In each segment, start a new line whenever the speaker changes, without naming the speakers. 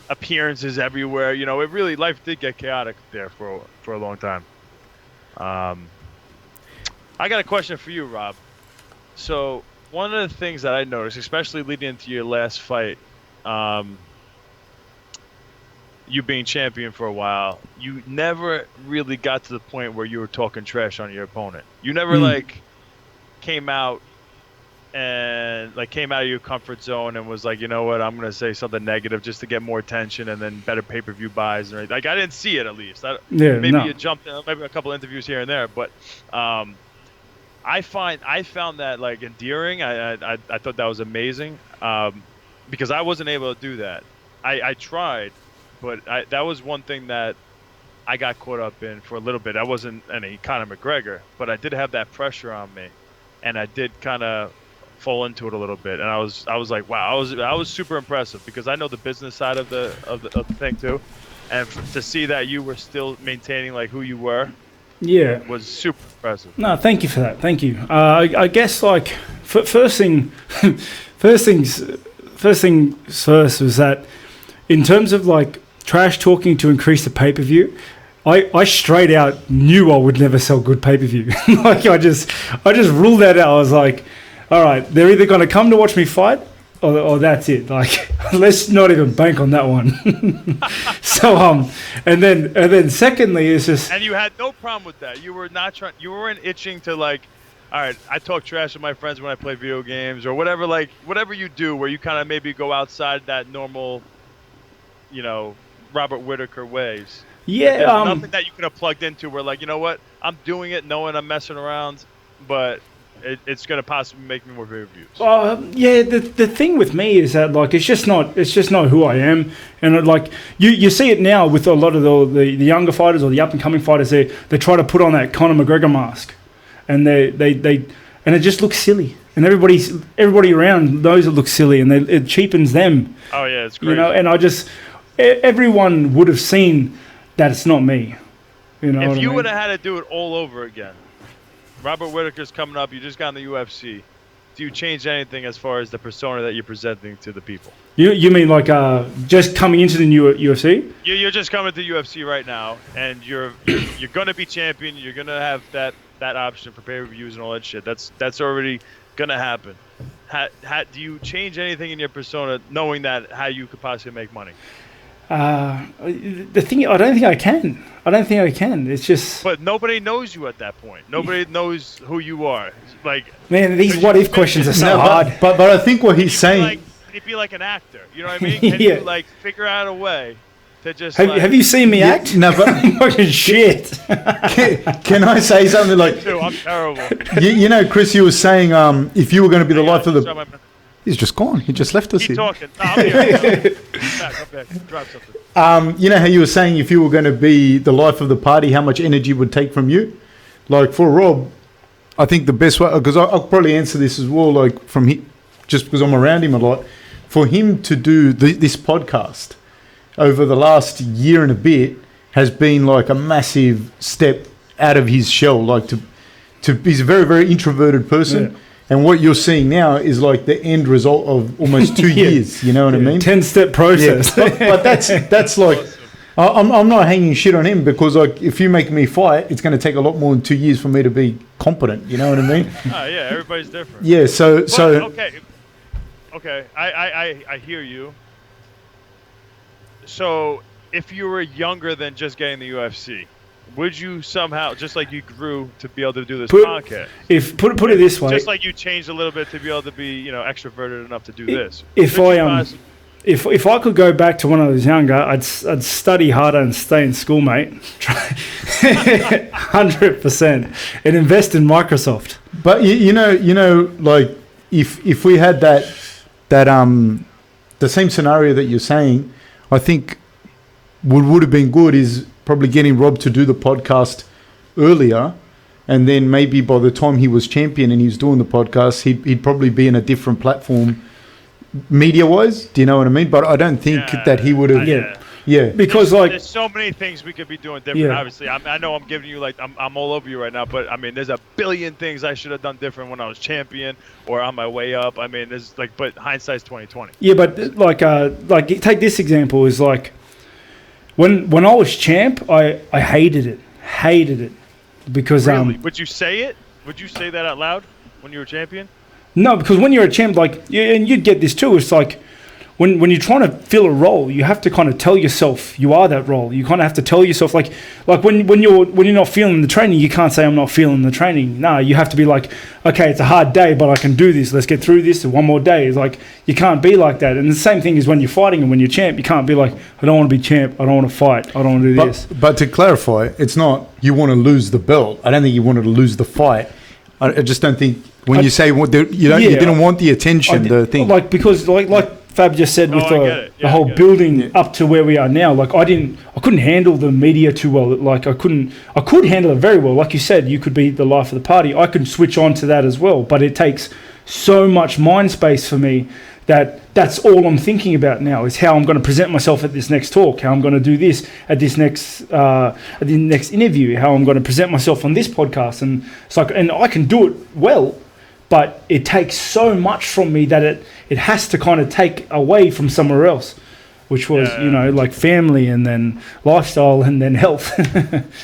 appearances everywhere. It really life did get chaotic there for a long time. Um, I got a question for you, Rob. So one of the things that I noticed, especially leading into your last fight, um, you being champion for a while, you never really got to the point where you were talking trash on your opponent. You never
Mm.
like came out and like came out of your comfort zone and was like, you know what, I'm gonna say something negative just to get more attention and then better pay-per-view buys and like I didn't see it at least.
Yeah,
Maybe
no.
you jumped in, maybe a couple interviews here and there, but um, I found that like endearing. I thought that was amazing because I wasn't able to do that. I tried, but that was one thing that I got caught up in for a little bit. I wasn't any Conor McGregor, but I did have that pressure on me, and I did kind of fall into it a little bit. And I was like, wow, I was super impressive because I know the business side of the thing too, and to see that you were still maintaining like who you were
Yeah.
was super impressive.
No, thank you for that. Thank you. I guess like first thing, first things first was that in terms of like trash talking to increase the pay per view, I straight out knew I would never sell good pay per view. Like I just ruled that out. I was like, all right, they're either going to come to watch me fight or that's it. Like let's not even bank on that one. So and then secondly is just
And you had no problem with that. You were not trying. You weren't itching to like. All right, I talk trash with my friends when I play video games or whatever. Like whatever you do, where you kind of maybe go outside that normal, you know, Robert Whittaker ways. Like, there's
yeah.
nothing that you could have plugged into where like, you know what, I'm doing it knowing I'm messing around, but it's gonna possibly make me more views.
Yeah, the thing with me is that like it's just not who I am, and like you see it now with a lot of the younger fighters or the up and coming fighters. They try to put on that Conor McGregor mask, and they and it just looks silly, and everybody around knows it looks silly, and it cheapens them,
Oh yeah, it's great.
And everyone would have seen that it's not me,
If
what I
you
mean?
would have had to do it all over again, Robert Whittaker's coming up. You just got in the UFC. Do you change anything as far as the persona that you're presenting to the people?
You mean like just coming into the new UFC?
You're just coming to UFC right now, and you're gonna be champion. You're gonna have that option for pay-per-views and all that shit. That's already gonna happen. Do you change anything in your persona, knowing that how you could possibly make money?
The thing, I don't think I can. It's just,
But nobody knows you at that point. Nobody knows who you are. Like,
man, these
'cause
what
you
if questions are
finished-
so
No,
hard.
but I think what he's
You'd be
saying.
like, you'd be like an actor. You know what I mean? Can
Yeah.
you like figure out a way to just
Have you seen me act?
No, but
Fucking shit.
can I say something like
Dude, I'm terrible.
Chris, you were saying if you were going to be the life of the.
Sorry,
He's just gone. He just left us
keep
here.
talking. No, I'm here. Come back. Drop something.
You know how you were saying if you were going to be the life of the party, how much energy would take from you? Like for Rob, I think the best way, because I'll probably answer this as well, like from him, just because I'm around him a lot, for him to do this podcast over the last year and a bit has been like a massive step out of his shell. Like he's a very, very introverted person.
Yeah.
And what you're seeing now is like the end result of almost 2
Yeah.
years. You know what I mean?
10-step process.
But that's like I'm not hanging shit on him because like if you make me fight, it's going to take a lot more than 2 years for me to be competent. You know what I mean?
Yeah, everybody's different.
Yeah. So
Okay. I hear you. So if you were younger than just getting the UFC, would you somehow, just like you grew to be able to do this podcast,
Put it this way,
just like you changed a little bit to be able to be, extroverted enough to do this?
if
Could
I
you
if I could go back to when I was younger, I'd study harder and stay in school, mate. 100%, and invest in Microsoft.
but you know, like if we had that the same scenario that you're saying, I think what would have been good is probably getting Rob to do the podcast earlier, and then maybe by the time he was champion and he was doing the podcast, he'd probably be in a different platform media wise. Do you know what I mean? But I don't think that he would have.
Yeah.
Yeah.
because
There's so many things we could be doing different.
Yeah.
Obviously, I know I'm giving you like I'm all over you right now, but I mean, there's a billion things I should have done different when I was champion or on my way up. I mean, there's like, but hindsight's 2020.
Yeah, but like take this example is like when I was champ, I hated it because
Really? Would you say it? Would you say that out loud when you were champion?
no, because when you're a champ, like and you'd get this too. It's like when you're trying to fill a role, you have to kind of tell yourself you are that role. You kind of have to tell yourself like when you're not feeling the training, you can't say I'm not feeling the training. No, you have to be like, okay, it's a hard day, but I can do this. Let's get through this. One more day. It's like you can't be like that. And the same thing is when you're fighting and when you're champ, you can't be like, I don't want to be champ. I don't want to fight. I don't want to do this.
But to clarify, it's not you want to lose the belt. I don't think you wanted to lose the fight. I just don't think when you say you didn't want the attention, the thing.
Like because like Fab just said with the whole building up to where we are now, like I couldn't handle the media too well. Like I could handle it very well. Like you said, you could be the life of the party. I could switch on to that as well, but it takes so much mind space for me that's all I'm thinking about now is how I'm going to present myself at this next talk, how I'm going to do this at this next interview, how I'm going to present myself on this podcast, and it's like, and I can do it well. But it takes so much from me that it has to kind of take away from somewhere else, which was, like family and then lifestyle and then health.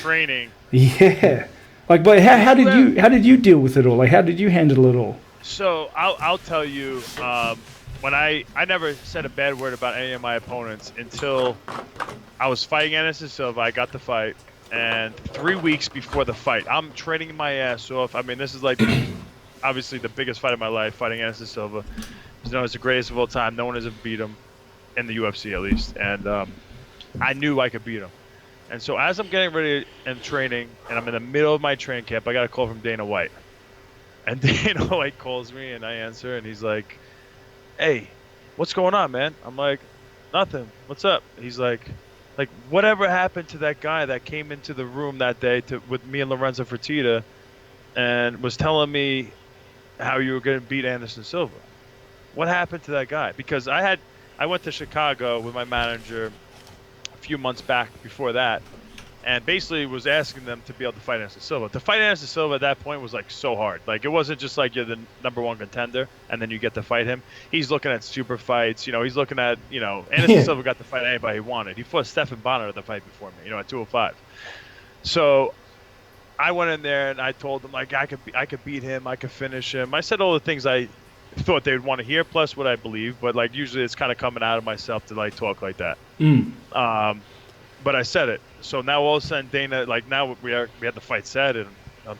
Training.
Yeah. Like, but how did you deal with it all? Like, how did you handle it all?
So I'll tell you, when I never said a bad word about any of my opponents until I was fighting Anderson Silva. I got the fight, and 3 weeks before the fight, I'm training my ass off. I mean, this is like obviously the biggest fight of my life, fighting Anderson Silva. He's known as the greatest of all time. No one has ever beat him, in the UFC at least. And I knew I could beat him. And so as I'm getting ready and training, and I'm in the middle of my training camp, I got a call from Dana White. And Dana White calls me, and I answer, and he's like, hey, what's going on, man? I'm like, nothing. What's up? He's like, whatever happened to that guy that came into the room that day with me and Lorenzo Fertitta and was telling me how you were going to beat Anderson Silva? What happened to that guy? Because I went to Chicago with my manager a few months back before that, and basically was asking them to be able to fight Anderson Silva. To fight Anderson Silva at that point was like so hard. Like it wasn't just like you're the @1 contender and then you get to fight him. He's looking at super fights. He's looking at Anderson Silva got to fight anybody he wanted. He fought Stephan Bonner at the fight before me. At 205. So I went in there and I told them like I could beat him, I could finish him. I said all the things I thought they'd want to hear, plus what I believe. But like usually it's kind of coming out of myself to like talk like that. But I said it. So now all of a sudden Dana, like now we had the fight set and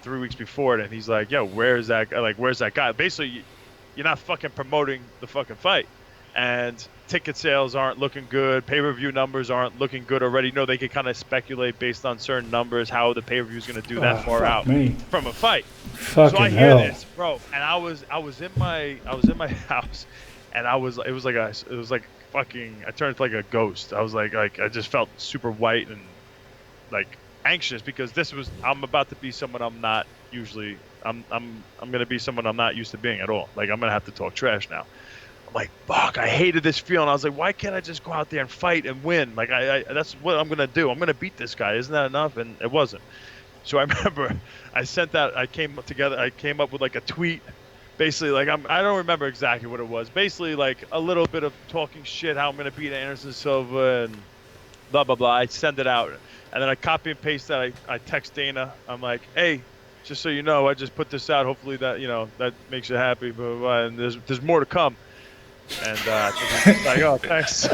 3 weeks before it, and he's like, yo, where's that guy? Like where's that guy? Basically, you're not fucking promoting the fucking fight, and ticket sales aren't looking good. Pay-per-view numbers aren't looking good already. They can kind of speculate based on certain numbers how the pay-per-view is going to do that far out from a fight. So I hear this, bro, and I was in my house, and it was like fucking, I turned like a ghost. I was like I just felt super white and like anxious because I'm about to be someone I'm not usually. I'm gonna be someone I'm not used to being at all. Like I'm gonna have to talk trash now. Like, fuck, I hated this feeling. I was like, why can't I just go out there and fight and win? Like, that's what I'm going to do. I'm going to beat this guy. Isn't that enough? And it wasn't. So I remember I came up with like a tweet, basically like, I don't remember exactly what it was. Basically like a little bit of talking shit, how I'm going to beat Anderson Silva and blah, blah, blah. I send it out. And then I copy and paste that. I text Dana. I'm like, hey, just so you know, I just put this out. Hopefully that, that makes you happy. Blah, blah, blah. And there's more to come. And I think he's like, oh, thanks.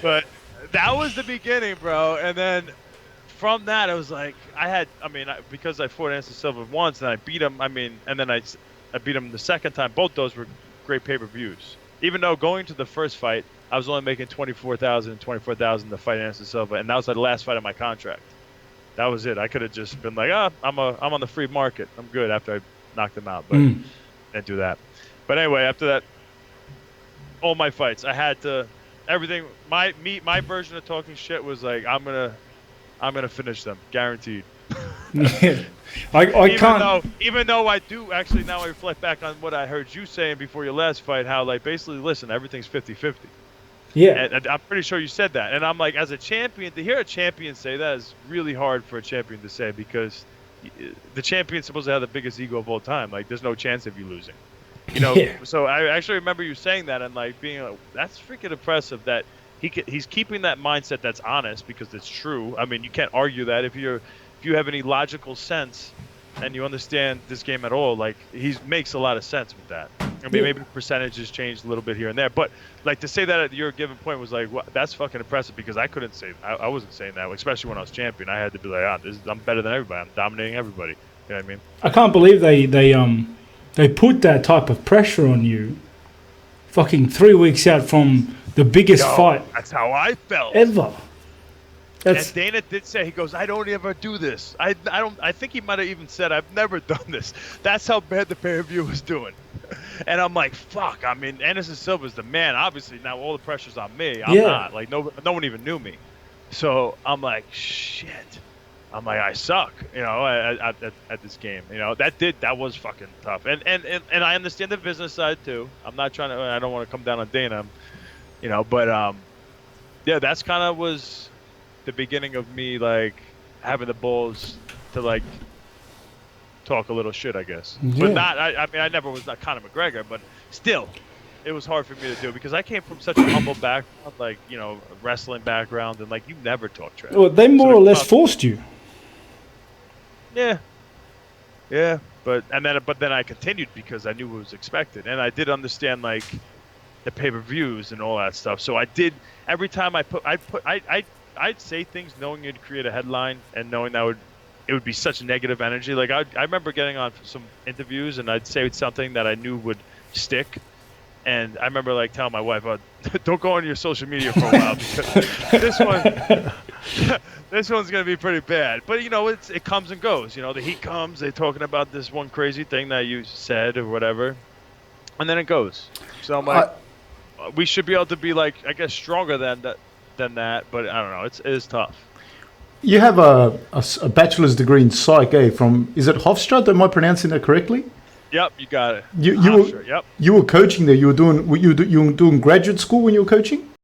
But that was the beginning, bro. And then from that, it was like because I fought Anderson Silva once and I beat him. And then I beat him the second time. Both those were great pay-per-views. Even though going to the first fight, I was only making $24,000 to fight Anderson Silva, and that was the last fight of my contract. That was it. I could have just been like, I'm on the free market. I'm good after I knocked him out, but didn't do that. But anyway, after that, all my fights, I had to everything. My version of talking shit was like, I'm gonna finish them, guaranteed.
Yeah. I can't.
Even though I do actually, now I reflect back on what I heard you saying before your last fight, how like basically, listen, everything's 50-50.
Yeah.
And I'm pretty sure you said that. And I'm like, as a champion, to hear a champion say that is really hard for a champion to say, because the champion's supposed to have the biggest ego of all time. Like, there's no chance of you losing.
Yeah.
So I actually remember you saying that, and like being like, that's freaking impressive that he's keeping that mindset that's honest, because it's true. I mean, you can't argue that if you have any logical sense and you understand this game at all. Like, he makes a lot of sense with that. I mean,
Yeah.
maybe percentages changed a little bit here and there, but like to say that at your given point was like, that's fucking impressive, because I couldn't say, I wasn't saying that, especially when I was champion. I had to be like, I'm better than everybody. I'm dominating everybody. You know what I mean?
I can't believe they put that type of pressure on you fucking 3 weeks out from the biggest fight
That's how I felt.
ever. That's
And Dana did say, he goes, I don't ever do this. I think he might have even said, I've never done this. That's how bad the pay-per-view was doing. And I'm like, fuck. I mean, Anderson Silva's the man. Obviously, now all the pressure's on me. I'm not. Like, no one even knew me. So I'm like, shit. I'm like, I suck, at this game. That was fucking tough. And I understand the business side too. I'm not trying to, I don't want to come down on Dana, but yeah, that's kind of was the beginning of me, like, having the balls to, like, talk a little shit, I guess.
Yeah.
But not, I mean, I never was not Conor McGregor, but still, it was hard for me to do, because I came from such a humble background, like, wrestling background, and like, you never talk trash.
well, they more
So
or less forced you.
Yeah, but then I continued because I knew what was expected, and I did understand, like, the pay-per-views and all that stuff. So I did, every time I'd say things knowing it'd create a headline, and knowing that it would be such negative energy. Like, I remember getting on some interviews, and I'd say something that I knew would stick. And I remember, like, telling my wife, don't go on your social media for a while, because this one's going to be pretty bad. But, it comes and goes. The heat comes, they're talking about this one crazy thing that you said or whatever, and then it goes. So I'm like, we should be able to be, like, I guess, stronger than that, but I don't know. It is tough.
You have a bachelor's degree in psych, from, is it Hofstra? Am I pronouncing that correctly?
Yep, you got it.
You were coaching there. You were doing graduate school when you were coaching?